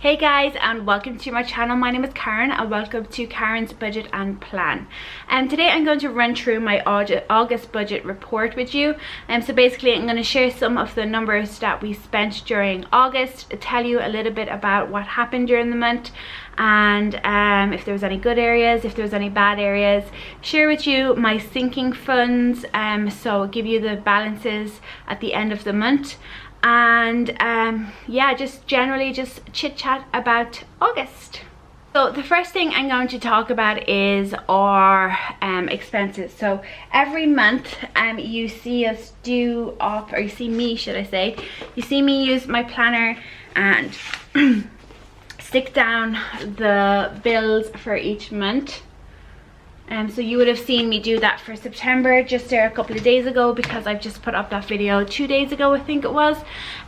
Hey guys, and welcome to my channel. My name is Karen and welcome to Karen's Budget and Plan. Today I'm going to run through my August budget report with you. So basically I'm going to share some of the numbers that we spent during August, tell you a little bit about what happened during the month, and if there was any good areas, if there was any bad areas, share with you my sinking funds, so give you the balances at the end of the month, and yeah, just generally just chit chat about August. So the first thing I'm going to talk about is our expenses. So every month you see us do up, or you see me, should I say, you see me use my planner and stick down the bills for each month. So you would have seen me do that for September just there a couple of days ago, because I've just put up that video 2 days ago, I think it was.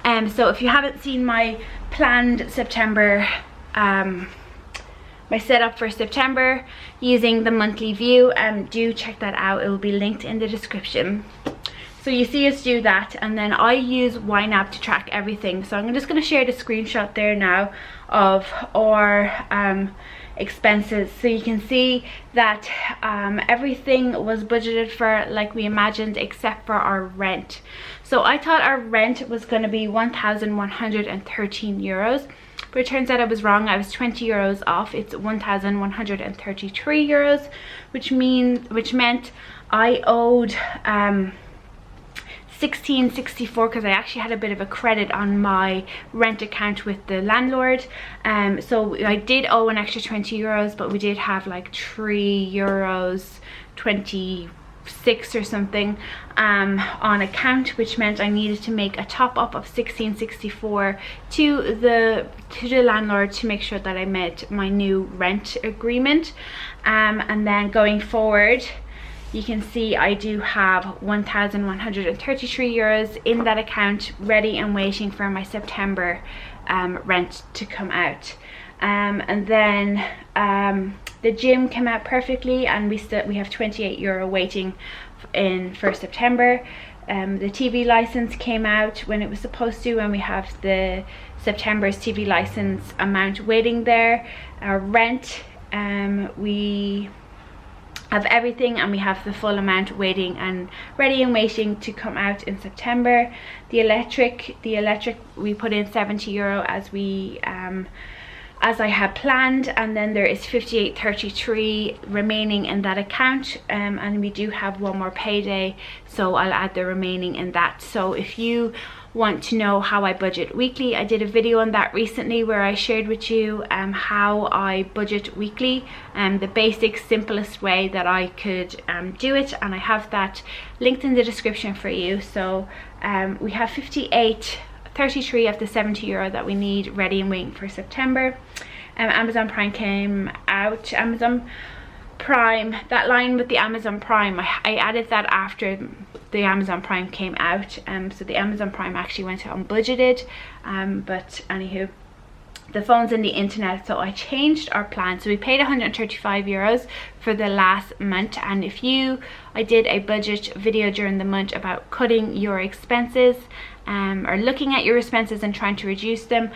So if you haven't seen my planned September, my setup for September using the monthly view, do check that out. It will be linked in the description. So you see us do that, and then I use YNAB to track everything. So I'm just going to share the screenshot there now of our expenses, so you can see that everything was budgeted for like we imagined, except for our rent. So I thought our rent was going to be 1,113 euros, but it turns out I was wrong. I was 20 euros off. It's 1,133 euros, which meant I owed 1664, because I actually had a bit of a credit on my rent account with the landlord. So I did owe an extra 20 euros, but we did have like 3 euros 26 or something on account, which meant I needed to make a top up of 1664 to the landlord to make sure that I met my new rent agreement. And then going forward, you can see I do have 1,133 euros in that account, ready and waiting for my September rent to come out. And then the gym came out perfectly, and we have 28 euro waiting for September. The TV license came out when it was supposed to, and we have the September's TV license amount waiting there. Our rent, we have everything, and we have the full amount waiting and ready and waiting to come out in September. The electric we put in 70 euro as I had planned, and then there is 58.33 remaining in that account, and we do have one more payday, so I'll add the remaining in that. So if you want to know how I budget weekly, I did a video on that recently where I shared with you how I budget weekly, the basic simplest way that I could do it, and I have that linked in the description for you. So we have 58.33 of the 70 euro that we need ready and waiting for September. Amazon Prime came out. Amazon Prime, that line with the Amazon Prime, I added that after the Amazon Prime came out, so the Amazon Prime actually went unbudgeted, but anywho, the phone's in the internet, so I changed our plan. So we paid 135 euros for the last month, and I did a budget video during the month about cutting your expenses, or looking at your expenses and trying to reduce them.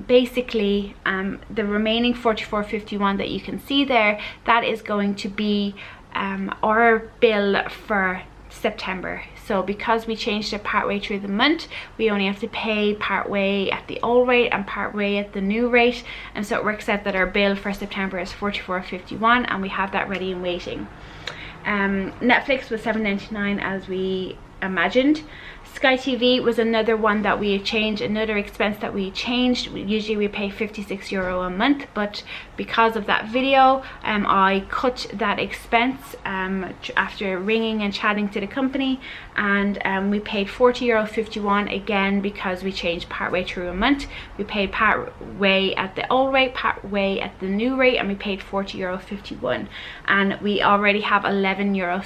Basically, the remaining 44.51 that you can see there, that is going to be our bill for September. So because we changed it partway through the month, we only have to pay partway at the old rate and partway at the new rate, and so it works out that our bill for September is 44.51, and we have that ready and waiting. Netflix was 7.99 as we imagined. Sky TV was another one that we changed, another expense that we changed. Usually we pay 56 euro a month, but because of that video, I cut that expense after ringing and chatting to the company, and we paid 40.51 euro again, because we changed partway through a month. We paid part way at the old rate, part way at the new rate, and we paid 40.51 euro, and we already have 11.50 euro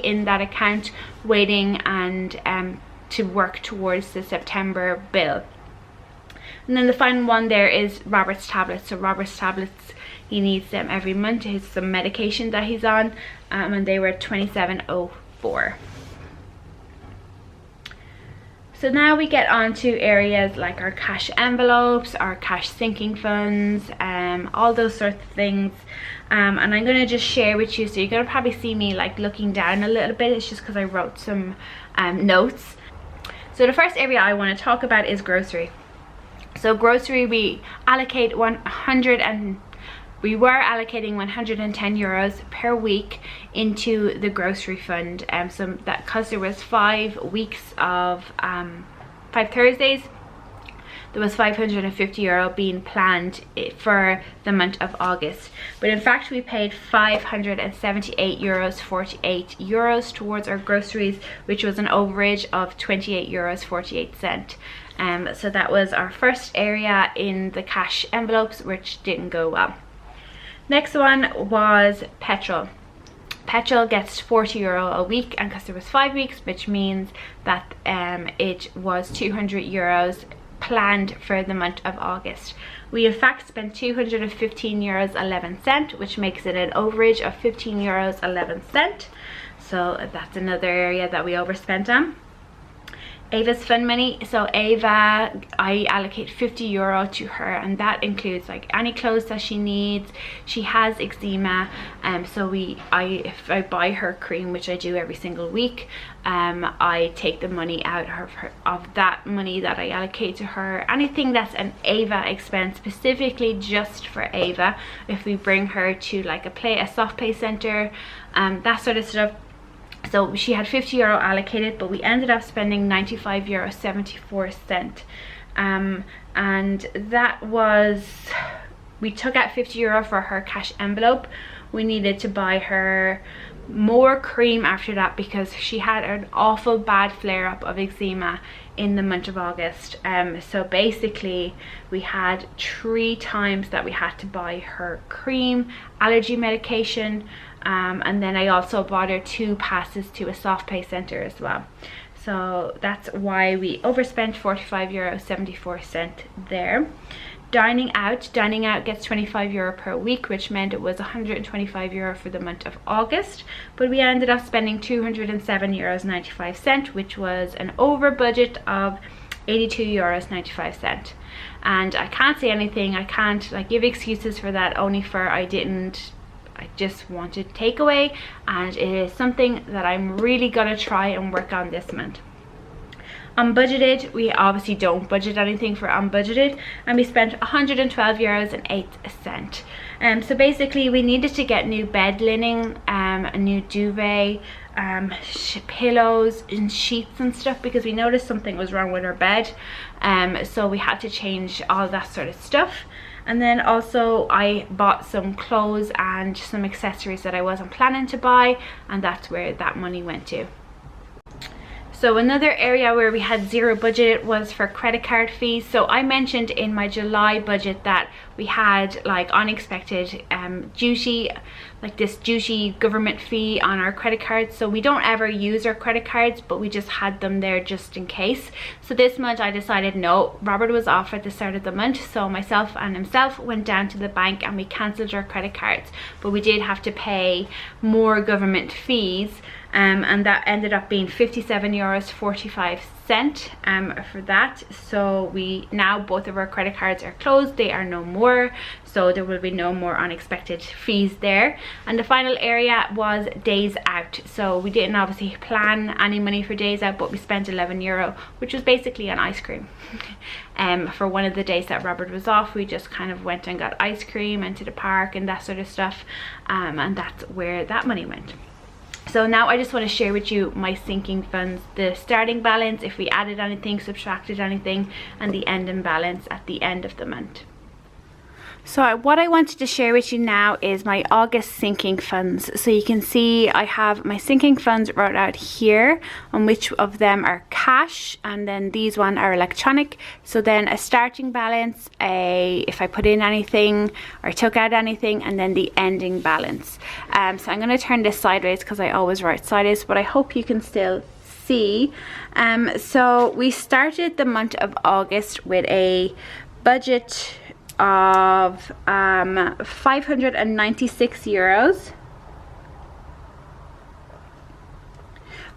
in that account waiting and to work towards the September bill. And then the final one there is Robert's tablets. So Robert's tablets, he needs them every month. It's some medication that he's on, and they were 27.04. So now we get on to areas like our cash envelopes, our cash sinking funds, all those sorts of things. And I'm going to just share with you, so you're going to probably see me like looking down a little bit. It's just because I wrote some notes. So the first area I want to talk about is grocery. So grocery, we allocate we were allocating 110 euros per week into the grocery fund. So that, because there was 5 weeks of 5 Thursdays, there was 550 euro being planned for the month of August. But in fact, we paid 578 euros 48 euros towards our groceries, which was an overage of 28 euros 48 cent. So that was our first area in the cash envelopes, which didn't go well. Next one was petrol. Petrol gets 40 euro a week, and because there was 5 weeks, which means that it was 200 euros planned for the month of August. We in fact spent 215 euros 11 cent, which makes it an overage of 15 euros 11 cent. So that's another area that we overspent on. Ava's fun money. So Ava, I allocate 50 euro to her, and that includes like any clothes that she needs. She has eczema, so if I buy her cream, which I do every single week, I take the money out of that money that I allocate to her. Anything that's an Ava expense, specifically just for Ava, if we bring her to like a soft play center, that sort of stuff. So she had 50 euro allocated, but we ended up spending 95 euro 74 cent. And that was, we took out 50 euro for her cash envelope. We needed to buy her more cream after that because she had an awful bad flare-up of eczema in the month of August. So basically we had 3 times that we had to buy her cream, allergy medication, and then I also bought her 2 passes to a soft play center as well. So that's why we overspent 45 euro 74 cent there. Dining out gets 25 euro per week, which meant it was 125 euro for the month of August, but we ended up spending 207 euros 95 cent, which was an over budget of 82 euros 95 cent. And I can't say anything, I can't like give excuses for that, only for I just wanted takeaway, and it is something that I'm really gonna try and work on this month. Unbudgeted, we obviously don't budget anything for unbudgeted, and we spent 112 euros and 8 cent. So basically we needed to get new bed linen, a new duvet, pillows and sheets and stuff, because we noticed something was wrong with our bed. So we had to change all that sort of stuff. And then also I bought some clothes and some accessories that I wasn't planning to buy, and that's where that money went to. So another area where we had zero budget was for credit card fees. So I mentioned in my July budget that we had like unexpected duty, like this duty government fee on our credit cards. So we don't ever use our credit cards, but we just had them there just in case. So this month I decided no, Robert was off at the start of the month, so myself and himself went down to the bank and we cancelled our credit cards, but we did have to pay more government fees. And that ended up being 57 euros 45 cent for that. So now both of our credit cards are closed, they are no more, so there will be no more unexpected fees there. And the final area was days out. So we didn't obviously plan any money for days out, but we spent 11 euro, which was basically an ice cream. For one of the days that Robert was off, we just kind of went and got ice cream, went to the park and that sort of stuff, and that's where that money went. So now I just want to share with you my sinking funds, the starting balance, if we added anything, subtracted anything, and the ending balance at the end of the month. So what I wanted to share with you now is my August sinking funds. So you can see I have my sinking funds wrote out here, on which of them are cash, and then these one are electronic. So then a starting balance, if I put in anything or took out anything, and then the ending balance. So I'm going to turn this sideways because I always write sideways, but I hope you can still see. So we started the month of August with a budget of 596 euros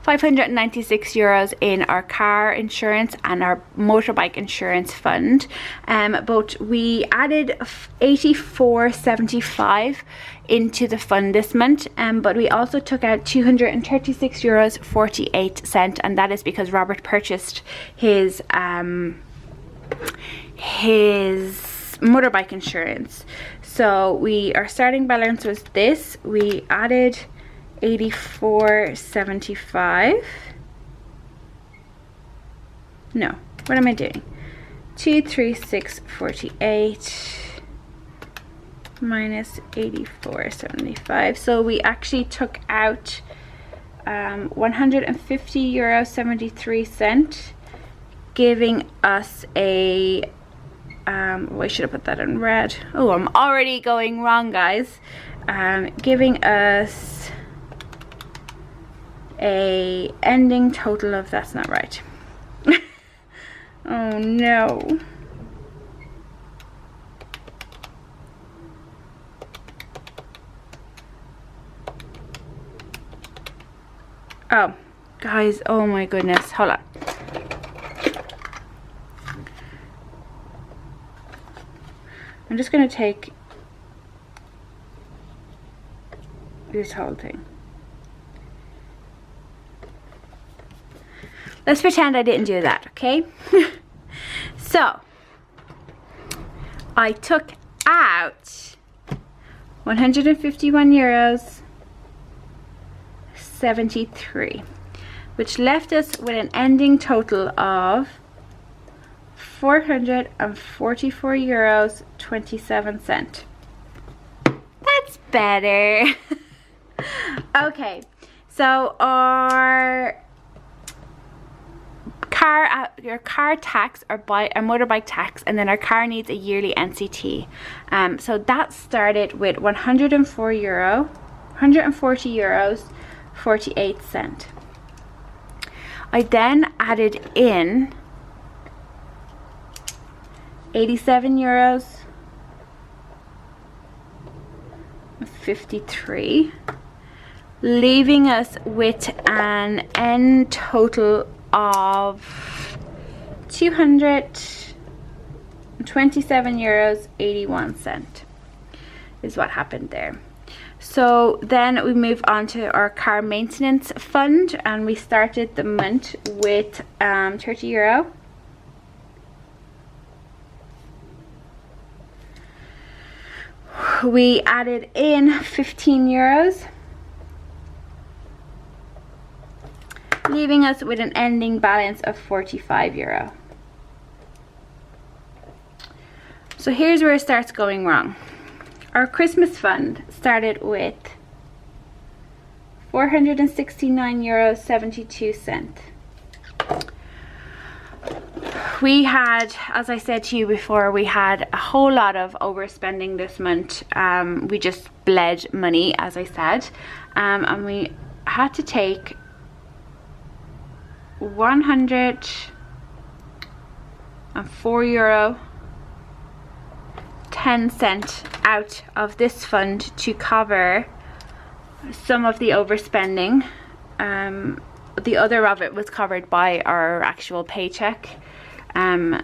596 euros in our car insurance and our motorbike insurance fund, but we added 84.75 into the fund this month, but we also took out 236 euros 48 cent, and that is because Robert purchased his motorbike insurance. So our starting balance was this. We added 84.75. No, what am I doing? 236.48 minus 84.75. So we actually took out 150 euro 73 cent, giving us a I should have put that in red. Oh, I'm already going wrong, guys. Giving us a ending total of, that's not right. Oh no. Oh, guys, oh my goodness, hold on. I'm just going to take this whole thing. Let's pretend I didn't do that, okay? So, I took out 151 euros 73, which left us with an ending total of 444 euros 27 cent. That's better. Okay, so your car tax or motorbike tax, and then our car needs a yearly NCT. So that started with 140 euros 48 cent. I then added in 87 euros 53, leaving us with an end total of 227 euros 81 cent is what happened there. So then we move on to our car maintenance fund, and we started the month with 30 euro. We added in 15 euros, leaving us with an ending balance of 45 euro. So here's where it starts going wrong. Our Christmas fund started with 469 euros 72 cent. We had, as I said to you before, we had a whole lot of overspending this month. We just bled money, as I said, and we had to take 104 euro 10 cent out of this fund to cover some of the overspending. The other of it was covered by our actual paycheck.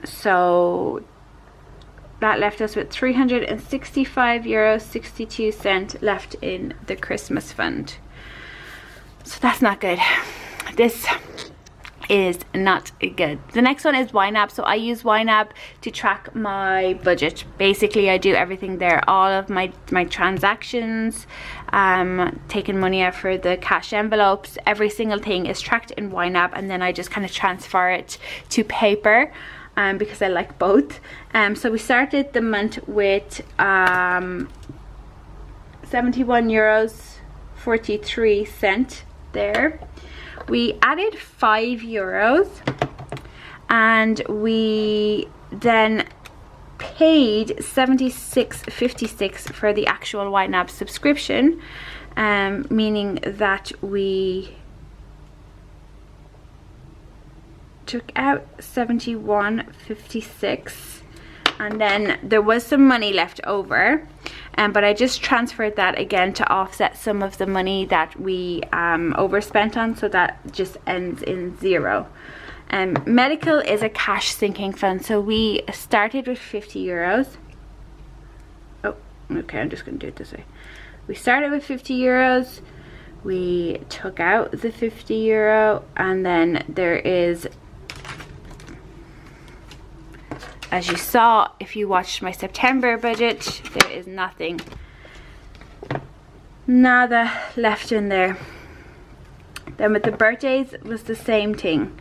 So that left us with 365 euros 62 cent left in the Christmas fund. So that's not good. This is not good. The next one is YNAB. So I use YNAB to track my budget. Basically, I do everything there. All of my transactions, taking money out for the cash envelopes, every single thing is tracked in YNAB, and then I just kind of transfer it to paper because I like both. So we started the month with 71 euros 43 cent there. We added 5 euros, and we then paid 76.56 for the actual YNAB subscription, meaning that we took out 71.56, and then there was some money left over. but I just transferred that again to offset some of the money that we overspent on, so that just ends in 0. Medical is a cash sinking fund, so we started with 50 euros. Oh, okay, I'm just going to do it this way. We started with 50 euros, we took out the 50 euro, and then there is, as you saw if you watched my September budget, there is nada left in there. Then with the birthdays was the same thing.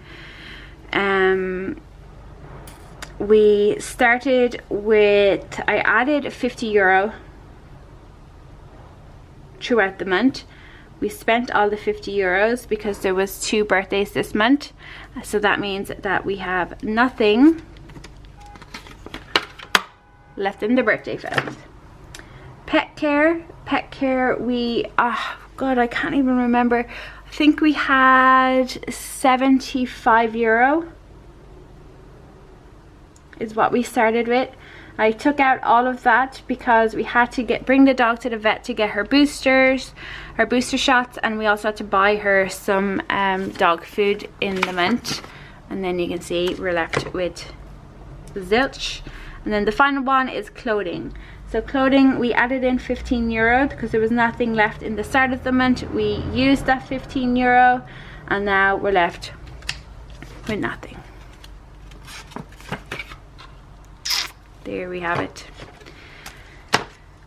We started with, I added 50 euro throughout the month. We spent all the 50 euros because there was 2 birthdays this month, so that means that we have nothing left in the birthday fund. Pet care, we, oh god, I can't even remember. I think we had 75 euro is what we started with. I took out all of that because we had to bring the dog to the vet to get her booster shots, and we also had to buy her some dog food in the month. And then you can see we're left with zilch. And then the final one is clothing. So clothing, we added in 15 euro because there was nothing left in the start of the month. We used that 15 euro, and now we're left with nothing. There we have it.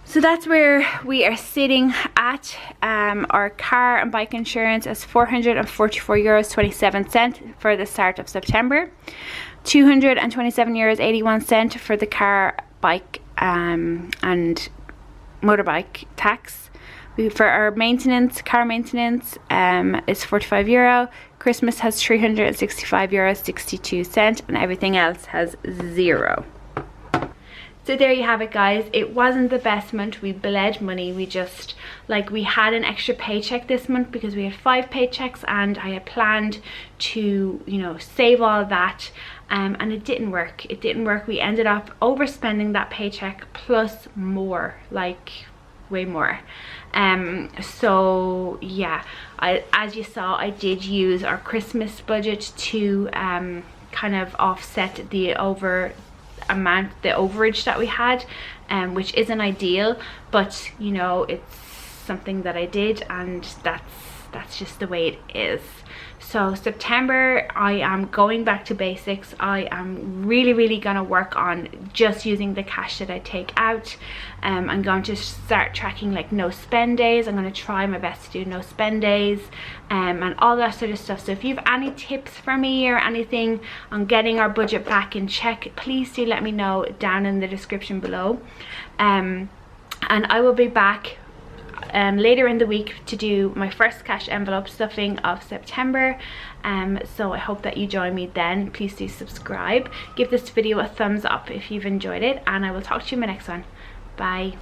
So that's where we are sitting at. Our car and bike insurance is 444 euros 27 cents for the start of September, 227 euros 81 cents for the car, bike and motorbike tax. For our maintenance, car maintenance is 45 euro. Christmas has 365 euros 62 cents, and everything else has 0. So there you have it, guys. It wasn't the best month. We bled money. We just, like, we had an extra paycheck this month because we had 5 paychecks, and I had planned to, you know, save all that, and it didn't work. It didn't work. We ended up overspending that paycheck plus more, like way more. So yeah, as you saw, I did use our Christmas budget to kind of offset the overage that we had, which isn't ideal, but you know, it's something that I did, and that's just the way it is. So September, I am going back to basics. I am really gonna work on just using the cash that I take out. I'm going to start tracking like no spend days. I'm going to try my best to do no spend days, and all that sort of stuff. So if you have any tips for me or anything on getting our budget back in check, please do let me know down in the description below. And I will be back later in the week to do my first cash envelope stuffing of September. So I hope that you join me then. Please do subscribe, give this video a thumbs up if you've enjoyed it, and I will talk to you in my next one. Bye.